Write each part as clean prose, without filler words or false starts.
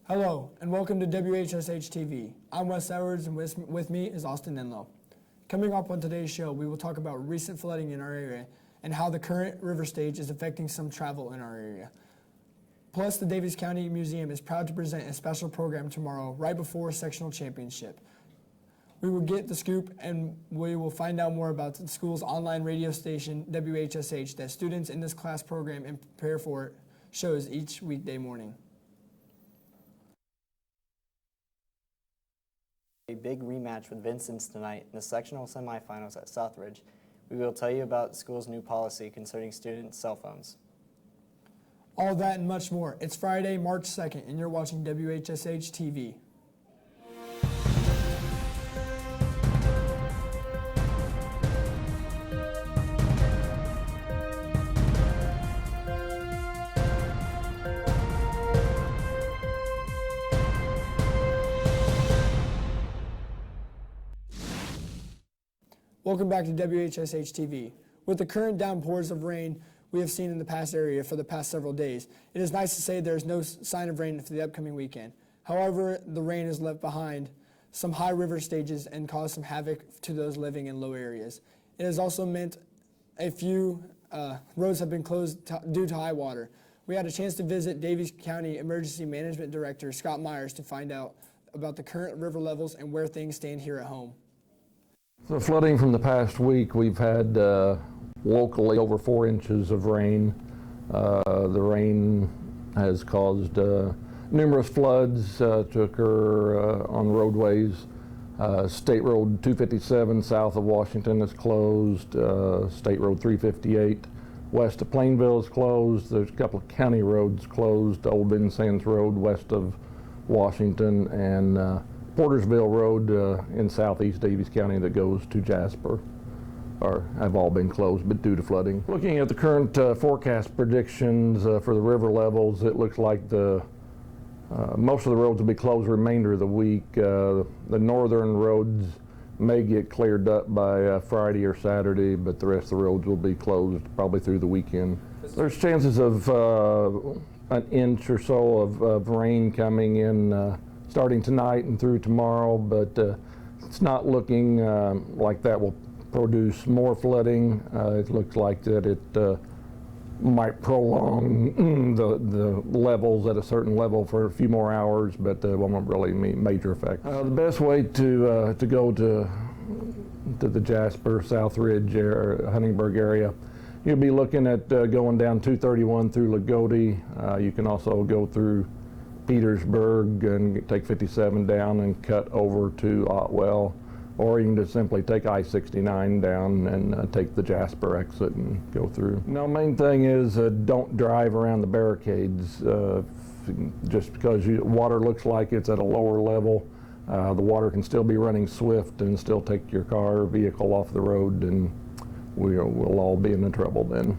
Hello, and welcome to WHSH TV. I'm Wes Edwards, and with me is Austin Enlow. Coming up on today's show, we will talk about recent flooding in our area and how the current river stage is affecting some travel in our area. Plus, the Daviess County Museum is proud to present a special program tomorrow, right before sectional championship. We will get the scoop, and we will find out more about the school's online radio station, WHSH, that students in this class program and prepare for shows each weekday morning. A big rematch with Vincent's tonight in the sectional semifinals at Southridge. We will tell you about the school's new policy concerning student cell phones. All that and much more. It's Friday, March 2nd, and you're watching WHSH TV. Welcome back to WHSH TV. With the current downpours of rain we have seen in the past area for the past several days, it is nice to say there is no sign of rain for the upcoming weekend. However, the rain has left behind some high river stages and caused some havoc to those living in low areas. It has also meant a few roads have been closed due to high water. We had a chance to visit Daviess County Emergency Management Director Scott Myers to find out about the current river levels and where things stand here at home. The flooding from the past week, we've had locally over 4 inches of rain. The rain has caused numerous floods to occur on roadways. State Road 257 south of Washington is closed. State Road 358 west of Plainville is closed. There's a couple of county roads closed. Old Vincennes Road west of Washington and Portersville Road in southeast Daviess County that goes to Jasper have all been closed, but due to flooding. Looking at the current forecast predictions for the river levels, it looks like most of the roads will be closed the remainder of the week. The northern roads may get cleared up by Friday or Saturday, but the rest of the roads will be closed probably through the weekend. There's chances of an inch or so of rain coming in starting tonight and through tomorrow, but it's not looking like that will produce more flooding. It looks like that it might prolong the levels at a certain level for a few more hours, but won't really mean major effect. The best way to go to the Jasper, Southridge, or Huntingburg area, you'll be looking at going down 231 through Lagodi. You can also go through Petersburg and take 57 down and cut over to Otwell, or you can just simply take I-69 down and take the Jasper exit and go through. Now, main thing is don't drive around the barricades. Just because water looks like it's at a lower level, the water can still be running swift and still take your car or vehicle off the road, and we'll all be in trouble then.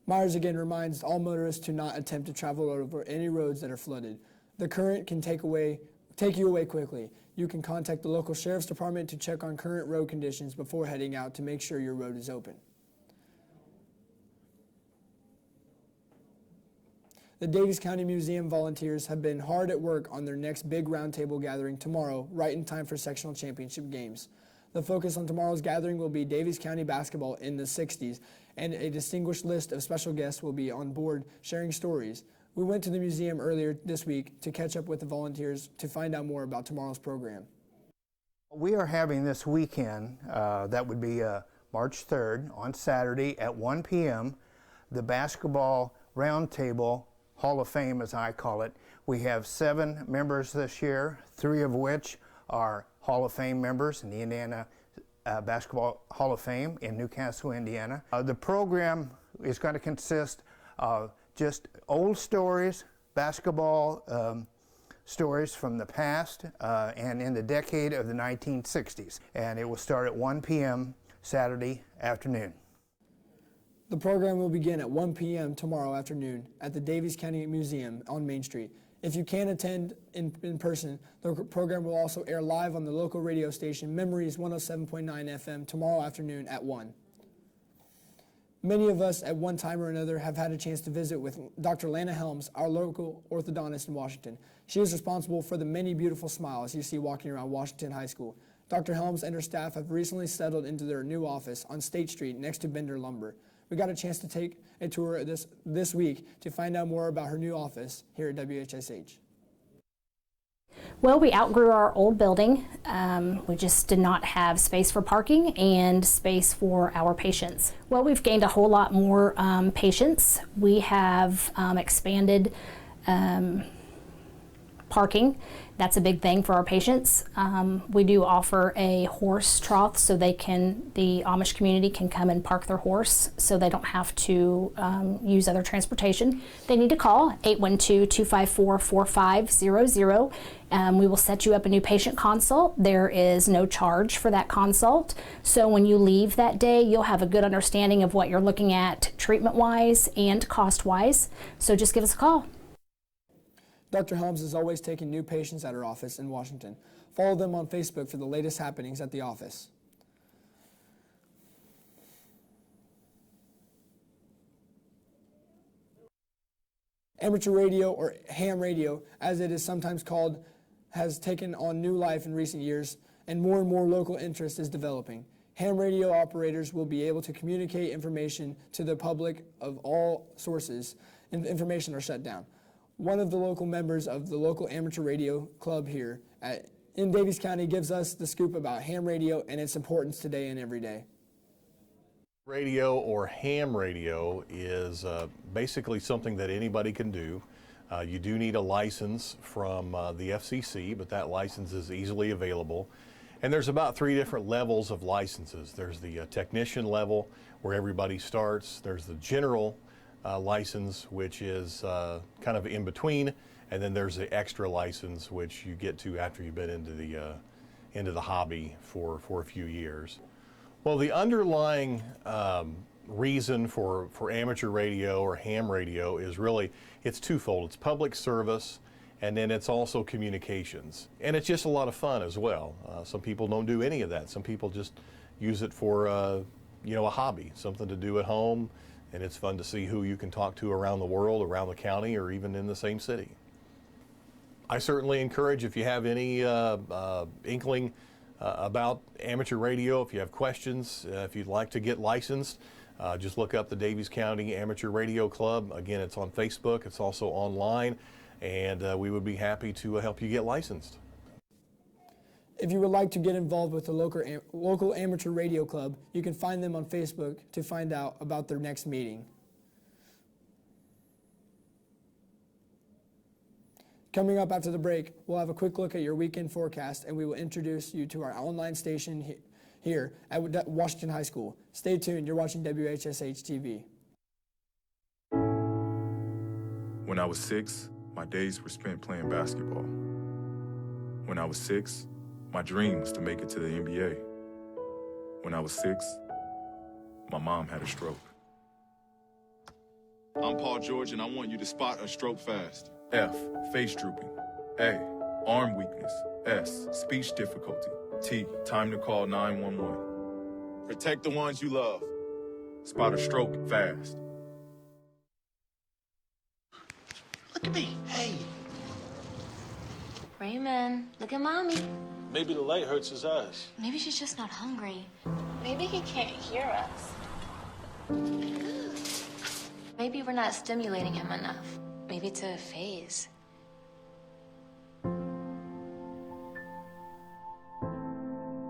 Myers again reminds all motorists to not attempt to travel over any roads that are flooded. The current can take you away quickly. You can contact the local sheriff's department to check on current road conditions before heading out to make sure your road is open. The Daviess County Museum volunteers have been hard at work on their next big roundtable gathering tomorrow, right in time for sectional championship games. The focus on tomorrow's gathering will be Daviess County basketball in the 60s, and a distinguished list of special guests will be on board sharing stories. We went to the museum earlier this week to catch up with the volunteers to find out more about tomorrow's program. We are having this weekend, that would be March 3rd, on Saturday at 1 p.m., the Basketball Roundtable Hall of Fame, as I call it. We have 7 members this year, 3 of which are Hall of Fame members in the Indiana Basketball Hall of Fame in Newcastle, Indiana. The program is going to consist of just old stories, basketball stories from the past and in the decade of the 1960s. And it will start at 1 p.m. Saturday afternoon. The program will begin at 1 p.m. tomorrow afternoon at the Daviess County Museum on Main Street. If you can't attend in person, the program will also air live on the local radio station Memories 107.9 FM tomorrow afternoon at 1. Many of us at one time or another have had a chance to visit with Dr. Lana Helms, our local orthodontist in Washington. She is responsible for the many beautiful smiles you see walking around Washington High School. Dr. Helms and her staff have recently settled into their new office on State Street next to Bender Lumber. We got a chance to take a tour this week to find out more about her new office here at WHSH. Well, we outgrew our old building. We just did not have space for parking and space for our patients. Well, we've gained a whole lot more patients. We have expanded parking. That's a big thing for our patients. We do offer a horse trough so the Amish community can come and park their horse so they don't have to use other transportation. They need to call 812-254-4500. We will set you up a new patient consult. There is no charge for that consult. So when you leave that day, you'll have a good understanding of what you're looking at treatment-wise and cost-wise. So just give us a call. Dr. Helms is always taking new patients at her office in Washington. Follow them on Facebook for the latest happenings at the office. Amateur radio, or ham radio, as it is sometimes called, has taken on new life in recent years, and more local interest is developing. Ham radio operators will be able to communicate information to the public of all sources, and information are shut down. One of the local members of the local amateur radio club here in Daviess County gives us the scoop about ham radio and its importance today and every day. Radio or ham radio is basically something that anybody can do. You do need a license from the FCC, but that license is easily available. And there's about 3 different levels of licenses. There's the technician level, where everybody starts. There's the general license, which is kind of in between, and then there's the extra license, which you get to after you've been into the hobby for a few years. Well, the underlying reason for amateur radio or ham radio is really, it's twofold. It's public service, and then it's also communications. And it's just a lot of fun as well. Some people don't do any of that. Some people just use it for a hobby, something to do at home. And it's fun to see who you can talk to around the world, around the county, or even in the same city. I certainly encourage, if you have any inkling about amateur radio, if you have questions, if you'd like to get licensed, just look up the Daviess County Amateur Radio Club. Again, it's on Facebook, it's also online, and we would be happy to help you get licensed. If you would like to get involved with the local amateur radio club, you can find them on Facebook to find out about their next meeting. Coming up after the break, we'll have a quick look at your weekend forecast, and we will introduce you to our online station here at Washington High School. Stay tuned, you're watching WHSH TV. When I was 6, my days were spent playing basketball. When I was 6, my dream was to make it to the NBA. When I was 6, my mom had a stroke. I'm Paul George, and I want you to spot a stroke fast. F, face drooping. A, arm weakness. S, speech difficulty. T, time to call 911. Protect the ones you love. Spot a stroke fast. Look at me, hey. Raymond, look at Mommy. Maybe the light hurts his eyes. Maybe she's just not hungry. Maybe he can't hear us. Maybe we're not stimulating him enough. Maybe it's a phase.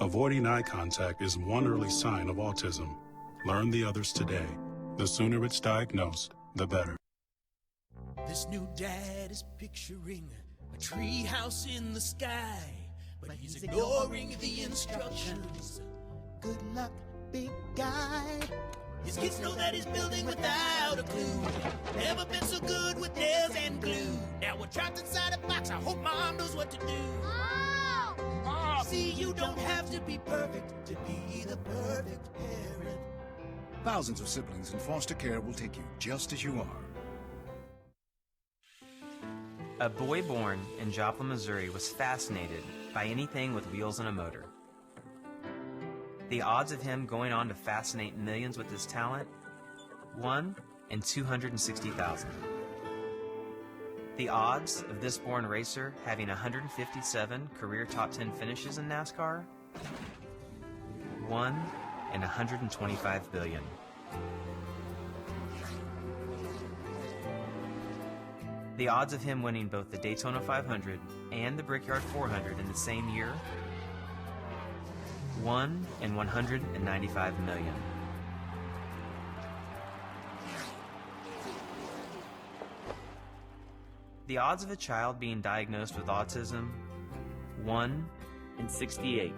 Avoiding eye contact is one early sign of autism. Learn the others today. The sooner it's diagnosed, the better. This new dad is picturing a tree house in the sky, but he's ignoring the instructions. Good luck, big guy. His kids know that he's building without a clue. Never been so good with nails and glue. Now we're trapped inside a box. I hope mom knows what to do. Mom! See, you don't have to be perfect to be the perfect parent. Thousands of siblings in foster care will take you just as you are. A boy born in Joplin, Missouri was fascinated by anything with wheels and a motor. The odds of him going on to fascinate millions with his talent 1 in 260,000. The odds of this born racer having 157 career top 10 finishes in NASCAR? 1 in 125 billion. The odds of him winning both the Daytona 500 and the Brickyard 400 in the same year? 1 in 195 million. The odds of a child being diagnosed with autism? 1 in 68.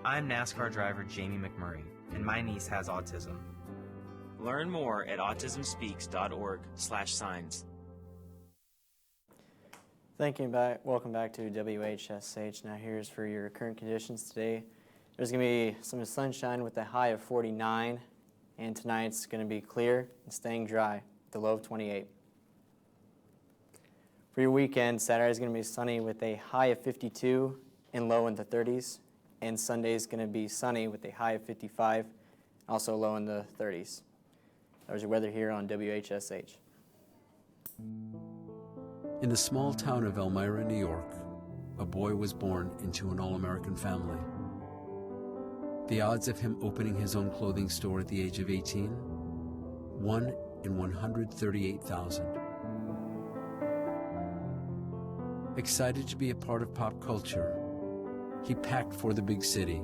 I'm NASCAR driver Jamie McMurray, and my niece has autism. Learn more at autismspeaks.org/signs. Thank you, welcome back to WHSH. Now here's for your current conditions today. There's going to be some sunshine with a high of 49, and tonight's going to be clear and staying dry with a low of 28. For your weekend, Saturday is going to be sunny with a high of 52 and low in the 30s, and Sunday is going to be sunny with a high of 55, also low in the 30s. There's your weather here on WHSH. In the small town of Elmira, New York, a boy was born into an all-American family. The odds of him opening his own clothing store at the age of 18? 1 in 138,000. Excited to be a part of pop culture, he packed for the big city.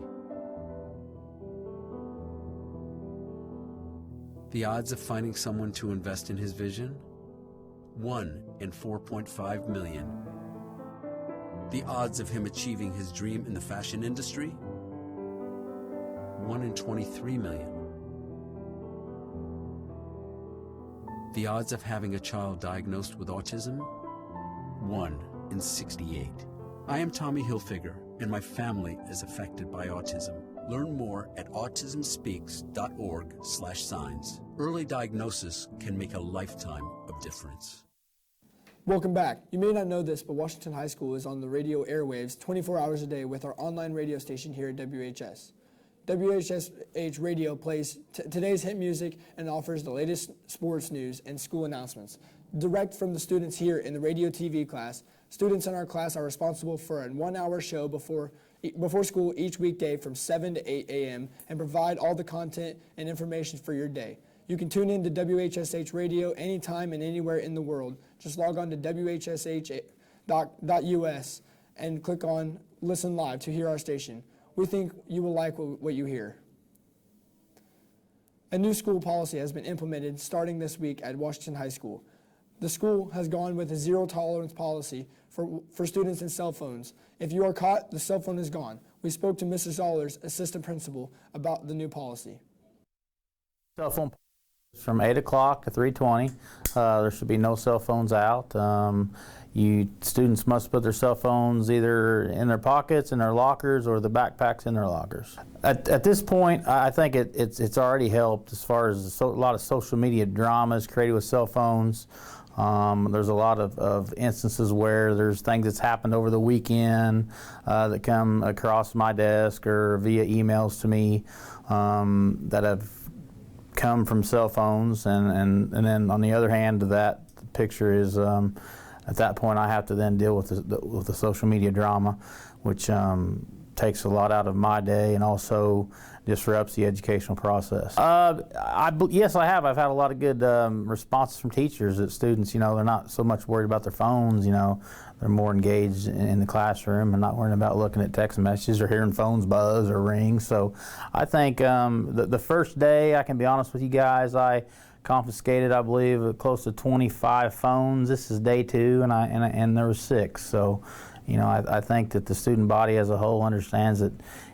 The odds of finding someone to invest in his vision? 1 in 4.5 million. The odds of him achieving his dream in the fashion industry? 1 in 23 million. The odds of having a child diagnosed with autism? 1 in 68. I am Tommy Hilfiger, and my family is affected by autism. Learn more at autismspeaks.org/signs. Early diagnosis can make a lifetime of difference. Welcome back. You may not know this, but Washington High School is on the radio airwaves 24 hours a day with our online radio station here at WHS. WHSH Radio plays today's hit music and offers the latest sports news and school announcements. Direct from the students here in the radio TV class, students in our class are responsible for a 1-hour show before school each weekday from 7 to 8 a.m. and provide all the content and information for your day. You can tune in to WHSH Radio anytime and anywhere in the world. Just log on to WHSH.us and click on Listen Live to hear our station. We think you will like what you hear. A new school policy has been implemented starting this week at Washington High School. The school has gone with a zero-tolerance policy for students and cell phones. If you are caught, the cell phone is gone. We spoke to Mrs. Zollers, assistant principal, about the new policy. Cell phone from 8 o'clock to 3:20. There should be no cell phones out. Students must put their cell phones either in their pockets, in their lockers, or the backpacks in their lockers. At this point, I think it's already helped as far as a lot of social media dramas created with cell phones. There's a lot of instances where there's things that's happened over the weekend that come across my desk or via emails to me that have come from cell phones, and then on the other hand, that picture is at that point I have to then deal with the social media drama, which takes a lot out of my day and also disrupts the educational process. Yes, I have. I've had a lot of good responses from teachers that students, they're not so much worried about their phones, they're more engaged in the classroom and not worrying about looking at text messages or hearing phones buzz or ring. So I think the first day, I can be honest with you guys, I confiscated, I believe, close to 25 phones. This is day 2, and there were 6. So, I think that the student body as a whole understands that,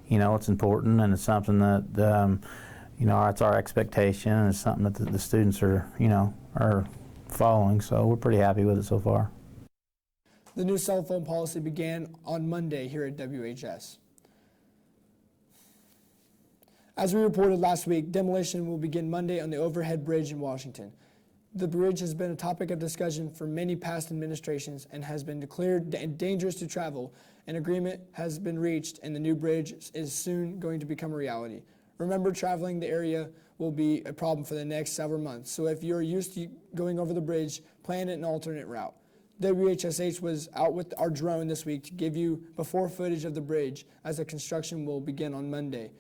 it's important, and it's something that, it's our expectation, and it's something that the students are following. So we're pretty happy with it so far. The new cell phone policy began on Monday here at WHS. As we reported last week, demolition will begin Monday on the overhead bridge in Washington. The bridge has been a topic of discussion for many past administrations and has been declared dangerous to travel. An agreement has been reached, and the new bridge is soon going to become a reality. Remember traveling the area will be a problem for the next several months. So if you're used to going over the bridge, plan an alternate route. WHSH was out with our drone this week to give you before footage of the bridge as the construction will begin on Monday.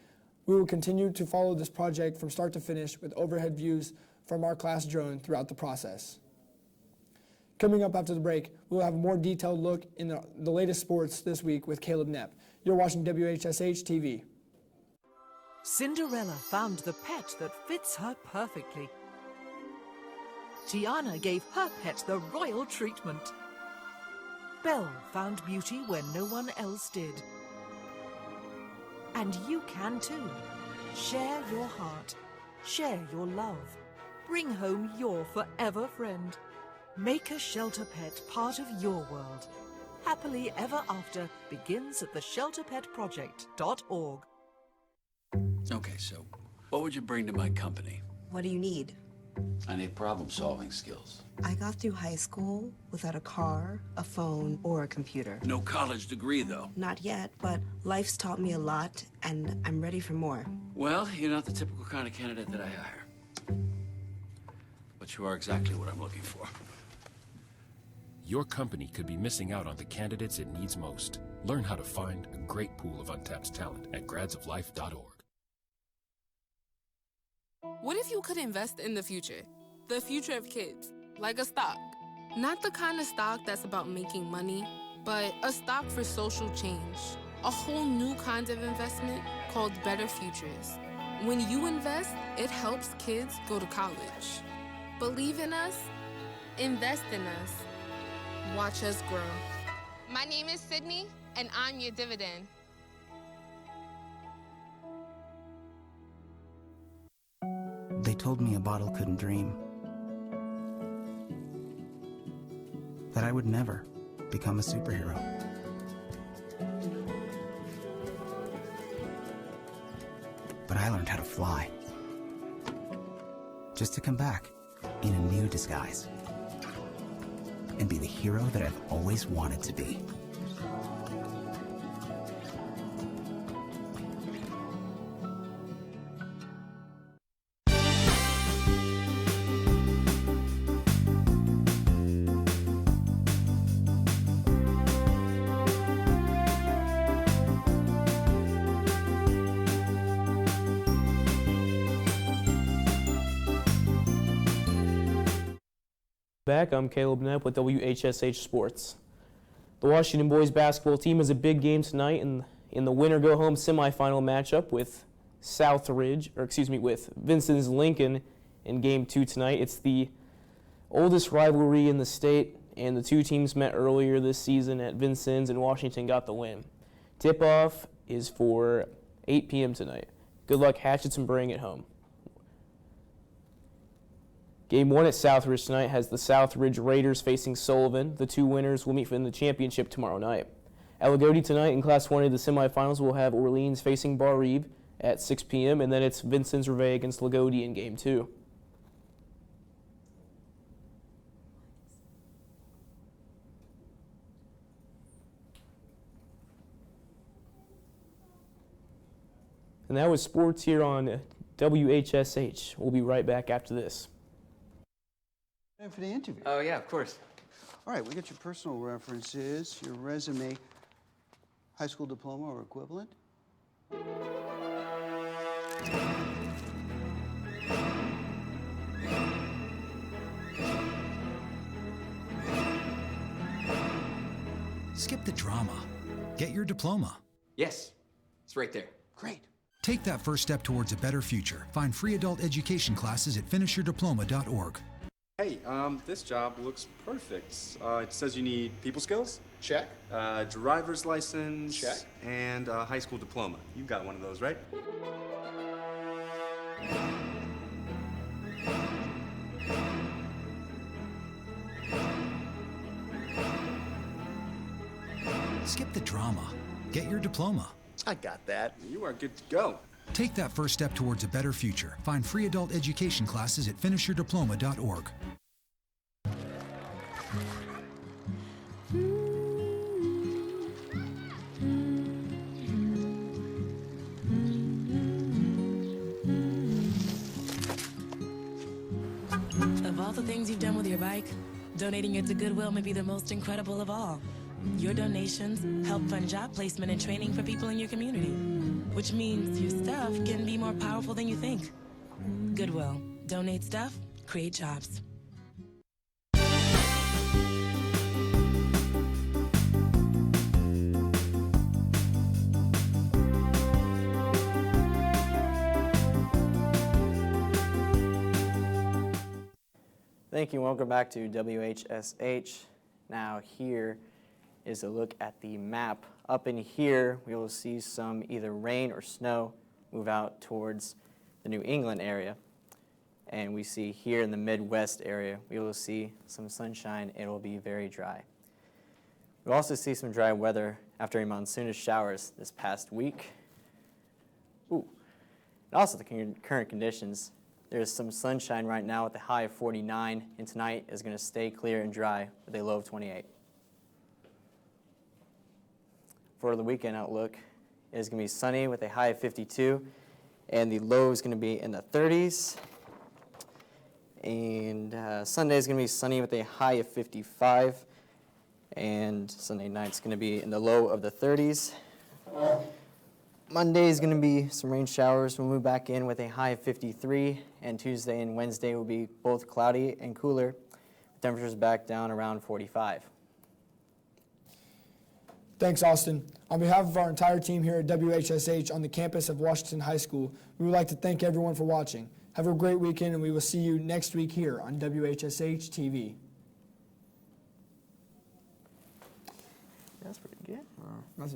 We will continue to follow this project from start to finish with overhead views from our class drone throughout the process. Coming up after the break, we'll have a more detailed look in the latest sports this week with Caleb Knepp. You're watching WHSH TV. Cinderella found the pet that fits her perfectly. Tiana gave her pet the royal treatment. Belle found beauty where no one else did. And you can too. Share your heart. Share your love. Bring home your forever friend. Make a shelter pet part of your world. Happily Ever After begins at theshelterpetproject.org. Okay, so what would you bring to my company? What do you need? I need problem-solving skills. I got through high school without a car, a phone, or a computer. No college degree, though. Not yet, but life's taught me a lot, and I'm ready for more. Well, you're not the typical kind of candidate that I hire. But you are exactly what I'm looking for. Your company could be missing out on the candidates it needs most. Learn how to find a great pool of untapped talent at gradsoflife.org. What if you could invest in the future of kids, like a stock? Not the kind of stock that's about making money, but a stock for social change. A whole new kind of investment called Better Futures. When you invest, it helps kids go to college. Believe in us, invest in us, watch us grow. My name is Sydney, and I'm your dividend. They told me a bottle couldn't dream. That I would never become a superhero. But I learned how to fly. Just to come back in a new disguise. And be the hero that I've always wanted to be. Back, I'm Caleb Knepp with WHSH Sports. The Washington boys basketball team has a big game tonight in the winner-go-home semifinal matchup with with Vincennes Lincoln in Game 2 tonight. It's the oldest rivalry in the state, and the two teams met earlier this season at Vincennes, and Washington got the win. Tip-off is for 8 p.m. tonight. Good luck, Hatchets, and bring it home. Game 1 at Southridge tonight has the Southridge Raiders facing Sullivan. The two winners will meet in the championship tomorrow night. At Lagodi tonight in Class 1A, the semifinals will have Orleans facing Bar-Eve at 6 p.m., and then it's Vincennes Reveille against Lagodi in Game 2. And that was sports here on WHSH. We'll be right back after this. And for the interview. Oh, yeah, of course. All right, we got your personal references, your resume, high school diploma or equivalent. Skip the drama. Get your diploma. Yes, it's right there. Great. Take that first step towards a better future. Find free adult education classes at finishyourdiploma.org. Hey, this job looks perfect. It says you need people skills? Check. Driver's license? Check. And a high school diploma. You've got one of those, right? Skip the drama. Get your diploma. I got that. You are good to go. Take that first step towards a better future. Find free adult education classes at finishyourdiploma.org. all the things you've done with your bike, donating it to Goodwill may be the most incredible of all. Your donations help fund job placement and training for people in your community, which means your stuff can be more powerful than you think. Goodwill. Donate stuff, create jobs. Thank you. Welcome back to WHSH. Now here is a look at the map. Up in here, we will see some either rain or snow move out towards the New England area. And we see here in the Midwest area, we will see some sunshine. It will be very dry. We'll also see some dry weather after a monsoonist showers this past week. Ooh. And also the current conditions. There's some sunshine right now with a high of 49, and tonight is going to stay clear and dry with a low of 28. For the weekend outlook, it is going to be sunny with a high of 52, and the low is going to be in the 30s. And Sunday is going to be sunny with a high of 55, and Sunday night is going to be in the low of the 30s. Monday is going to be some rain showers. We'll move back in with a high of 53, and Tuesday and Wednesday will be both cloudy and cooler. Temperatures back down around 45. Thanks, Austin. On behalf of our entire team here at WHSH on the campus of Washington High School, we would like to thank everyone for watching. Have a great weekend, and we will see you next week here on WHSH TV. That's pretty good. That's